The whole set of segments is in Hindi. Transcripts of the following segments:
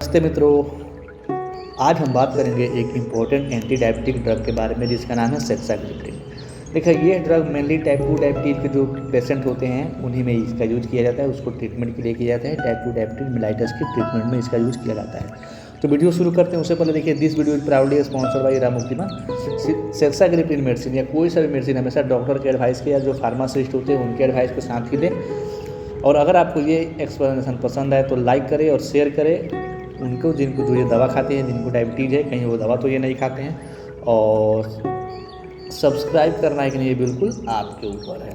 नमस्ते मित्रों, आज हम बात करेंगे एक इम्पोर्टेंट एंटी डायबिटिक ड्रग के बारे में जिसका नाम है सेक्साग्लिप्टिन। देखिए, ये ड्रग मेनली टाइप 2 डायबिटीज़ के जो पेशेंट होते हैं उन्हीं में इसका यूज़ किया जाता है। उसको ट्रीटमेंट के लिए किया जाता है। टाइप 2 डायबिटीज मेलाइटस की ट्रीटमेंट में इसका यूज़ किया जाता है। तो वीडियो शुरू करते हैं उससे पहले देखिए, this video is proudly sponsored by रामोक्तिमा। सेक्साग्लिप्टिन मेडिसिन या कोई सा भी मेडिसिन हमेशा डॉक्टर के एडवाइस के या जो फार्मासिस्ट होते हैं उनके एडवाइस के साथ ही लें। और अगर आपको ये एक्सप्लेनेशन पसंद आए तो लाइक करें और शेयर करें उनको जिनको जो ये दवा खाते हैं, जिनको डायबिटीज़ है, कहीं वो दवा तो ये नहीं खाते हैं। और सब्सक्राइब करना है कि नहीं, ये बिल्कुल आपके ऊपर है।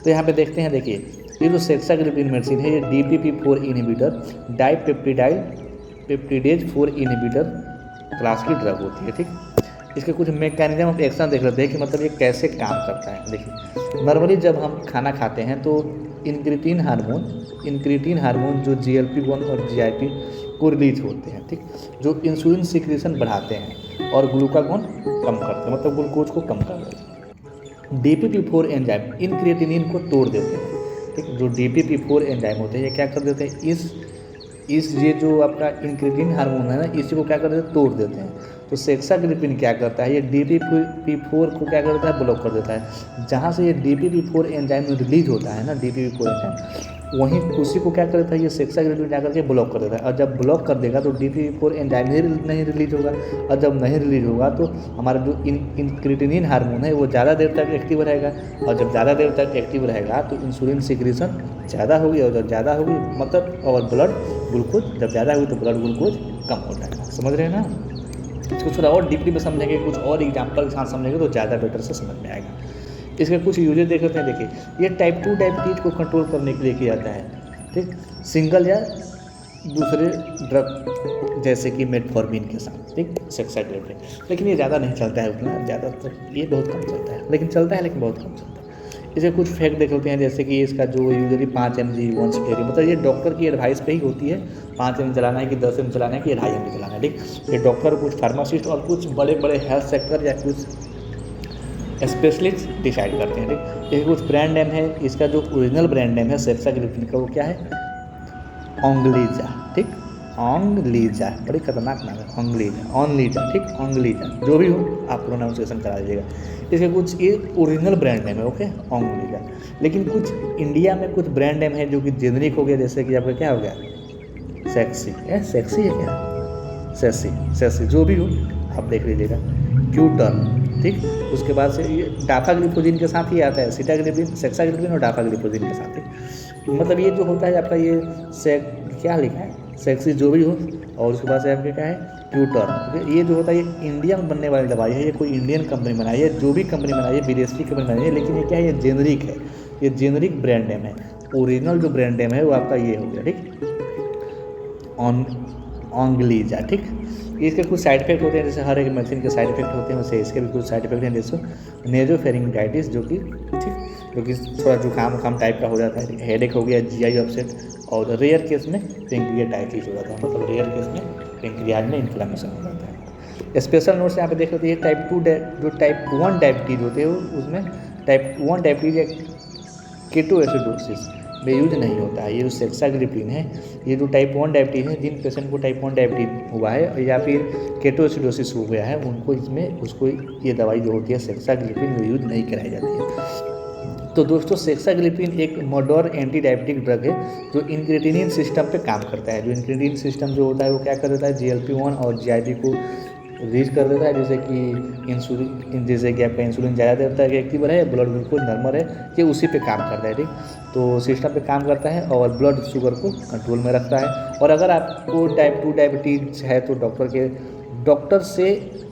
तो यहाँ पे देखते हैं, देखिए ये जो सेक्साग्लिप्टिन मेडिसिन है ये DPP-4 inhibitor dipeptidyl peptidase 4 inhibitor class की ड्रग होती है। ठीक, इसके कुछ मैकेनिज्म ऑफ एक्शन देख लेते हैं कि मतलब ये कैसे काम करता है। देखिए, नॉर्मली जब हम खाना खाते हैं तो इंक्रीटिन हार्मोन जो GLP-1 और GIP को रिलीज होते हैं। ठीक, जो इंसुलिन सिक्रीशन बढ़ाते हैं और ग्लूकागोन कम करते हैं, मतलब ग्लूकोज को कम कर देते हैं। DPP-4 एंजाइम इनक्रेटिनिन को तोड़ देते हैं। ठीक, जो DPP-4 एंजाइम होते हैं ये क्या कर देते हैं, इस ये जो आपका इंक्रेटिन हार्मोन है ना, इसी को क्या कर देते हैं, तोड़ देते हैं। तो सेक्साग्लिप्टिन क्या करता है, ये DPP-4 को क्या करता है, ब्लॉक कर देता है। जहाँ से ये DPP-4 एंजाइम रिलीज होता है ना, DPP-4 एंजाइम वहीं उसी को क्या कर देता है, ये सेक्साग्लिप्टिन जा करके ब्लॉक कर देता है। और जब ब्लॉक कर देगा तो DPP-4 एंजाइम नहीं रिलीज होगा। और जब नहीं रिलीज होगा तो हमारा जो इंक्रेटिनिन हार्मोन है वो ज़्यादा देर तक एक्टिव रहेगा। और जब ज़्यादा देर तक एक्टिव रहेगा तो इंसुलिन सिक्रीशन ज़्यादा होगी, और जब ज़्यादा होगी मतलब और ब्लड ग्लूकोज जब ज़्यादा होगी तो ब्लड ग्लूकोज कम हो जाएगा। समझ रहे हैं ना? इसको थोड़ा और डीपली में समझेंगे, कुछ और एग्जाम्पल के साथ समझेंगे तो ज़्यादा बेटर से समझ में आएगा। इसके कुछ यूजेस देख लेते हैं। देखिए, ये टाइप 2 डायबिटीज को कंट्रोल करने के लिए किया जाता है। ठीक, सिंगल या दूसरे ड्रग जैसे कि मेटफॉर्मिन के साथ। ठीक, सेक्साग्लिप्टिन, लेकिन ये ज़्यादा नहीं चलता है उतना, ज़्यादातर ये बहुत कम चलता है, लेकिन चलता है, लेकिन बहुत कम चलता है। इसके कुछ फैक्ट देख लेते हैं, जैसे कि इसका जो यूजली 5 mg वंस डेली, मतलब ये डॉक्टर की एडवाइस पे ही होती है। 5 mg चलाना है कि 10 mg चलाना है कि 2.5 mg चलाना है। ठीक, ये डॉक्टर, कुछ फार्मासिस्ट और कुछ बड़े बड़े हेल्थ सेक्टर या कुछ स्पेशलिस्ट डिसाइड करते हैं। ठीक, ये कुछ ब्रांड नेम है। इसका जो ओरिजिनल ब्रांड नेम है सेक्साग्लिप्टिन का वो क्या है, ओंगलीजा। ठीक, ओंगलीजा, बड़ी खतरनाक नाम है, ओंगलीजा। ठीक, ओंगलीजा, जो भी हो आप प्रोनाउंसिएशन करा दीजिएगा। इसके कुछ ये ओरिजिनल ब्रांड नेम है, ओके, ओंगलीजा। लेकिन कुछ इंडिया में कुछ ब्रांड नेम है जो कि जेनरिक हो गया, जैसे कि आपका क्या हो गया, सेक्सी है क्या, सेक्सी जो भी हो आप देख लीजिएगा, क्यूटर। ठीक, उसके बाद से ये डाफाग्लिपोजिन के साथ ही आता है, सेक्साग्लिप्टिन और डाफाग्लिपोजिन के साथ ही। मतलब ये जो होता है आपका ये क्या लिखा है, सेक्सी जो भी हो, और उसके बाद से आपके क्या है, क्यूटर। ये जो होता है ये इंडिया में बनने वाली दवाई है, ये कोई इंडियन कंपनी बनाई है, जो भी कंपनी बनाई है विदेशी कंपनी बनाई है, लेकिन ये क्या है, ये जेनरिक है, ये जेनरिक ब्रांड नेम है। ओरिजिनल जो ब्रांड नेम है वो आपका ये हो गया। ठीक, ओंगलीजा। ठीक, इसके कुछ साइड इफेक्ट होते हैं, जैसे हर एक मेडिसिन के साइड इफेक्ट होते हैं, वैसे इसके भी कुछ साइड इफेक्ट हैं, जैसे नेजोफेरिंगाइटिस जो कि थोड़ा जुकाम टाइप का हो जाता है, हेडेक हो गया, GI अपसेट, और रेयर केस में पेंक्रियाटाइटिस हो जाता है, मतलब रेयर केस में पेंक्रियाज में इन्फ्लेमेशन हो जाता है। स्पेशल नोट्स यहाँ पे देख लेते हैं, टाइप 2 जो टाइप 1 डायबिटीज होते हैं उसमें टाइप 1 डायबिटीज या केटोएसिडोसिस में यूज नहीं होता है। ये जो सेक्साग्लिप्टिन है, ये जो टाइप 1 डायबिटीज है, जिन पेशेंट को टाइप 1 डायबिटीज हुआ है या फिर केटोएसिडोसिस हो गया है, उनको उसको ये दवाई जो होती है सेक्साग्लिप्टिन वो यूज नहीं कराई जाती है। तो दोस्तों, सेक्साग्लिप्टिन एक मॉडर्न एंटी डायबिटिक ड्रग है जो इंक्रेटिनिन सिस्टम पे काम करता है। जो इंक्रेटिनिन सिस्टम जो होता है वो क्या कर देता है, GLP-1 और GIP को रिलीज कर देता है, जैसे कि आपका इंसुलिन ज़्यादा देर तक एक्टिव रहे, ब्लड ग्लूकोज नॉर्मल है, ये उसी पे काम करता है। ठीक, तो सिस्टम पे काम करता है और ब्लड शुगर को कंट्रोल में रखता है। और अगर आपको टाइप 2 डायबिटीज है तो डॉक्टर से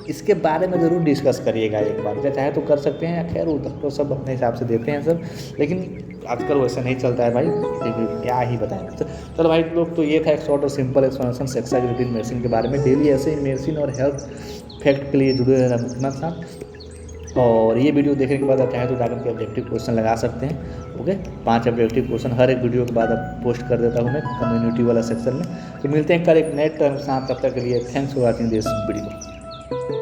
इसके बारे में ज़रूर डिस्कस करिएगा एक बार, चाहे तो कर सकते हैं। खैर वो डॉक्टर सब अपने हिसाब से देते हैं सब, लेकिन आजकल वैसा नहीं चलता है भाई, क्या ही बताएं। चलो भाई लोग, तो ये था एक शॉर्ट और सिंपल एक्सप्लेनेशन सेक्साग्लिप्टिन मेडिसिन के बारे में। डेली ऐसे ही मेडिसिन और हेल्थ फैक्ट के लिए जुड़े रहना मुकना था। और ये वीडियो देखने के बाद आप चाहें तो जाकर के ऑब्जेक्टिव क्वेश्चन लगा सकते हैं। ओके, 5 ऑब्जेक्टिव क्वेश्चन हर एक वीडियो के बाद आप पोस्ट कर देता हूँ मैं कम्युनिटी वाला सेक्शन में। तो मिलते हैं कल एक नए टर्म के साथ, तब तक के लिए thanks for watching this video.